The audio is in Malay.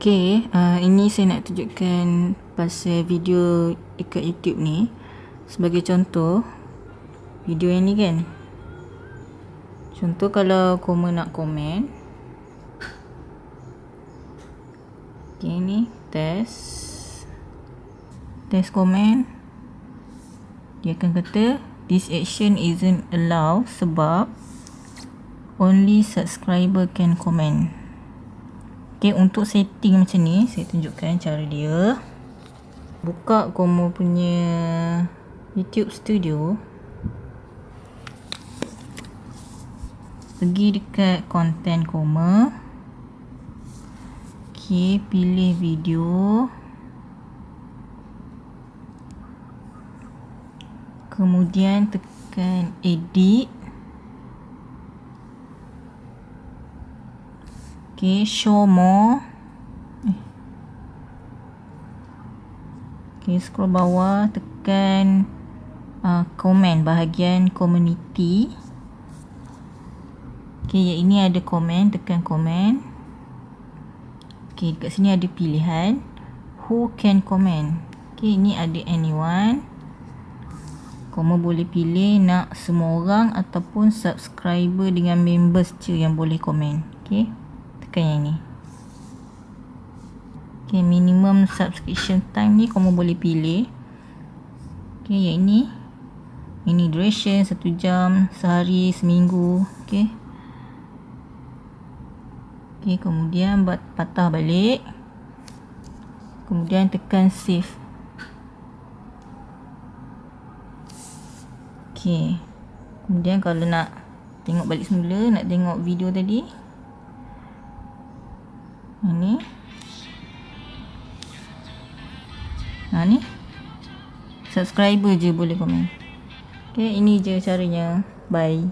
Ini saya nak tunjukkan pasal video dekat YouTube ni. Sebagai contoh, video yang ni kan. Contoh kalau korang nak komen. Ni test komen. Dia akan kata this action isn't allowed sebab only subscriber can comment. Untuk setting macam ni, saya tunjukkan cara dia. Buka Komo punya YouTube Studio. Pergi dekat content Komo. Pilih video. Kemudian tekan edit. Show more. Scroll bawah, tekan komen, bahagian community. Yang ini ada komen, tekan komen. Dekat sini ada pilihan who can comment. Ini ada anyone. Kamu boleh pilih nak semua orang ataupun subscriber dengan members je yang boleh komen. Tekan yang ni. Minimum subscription time ni kamu boleh pilih. Yang ini. Ini duration 1 jam, sehari, seminggu. Kemudian buat patah balik. Kemudian tekan save. Kemudian kalau nak tengok balik semula, nak tengok video tadi. Ini. Ni. Subscriber je boleh komen. Ini je caranya. Bye.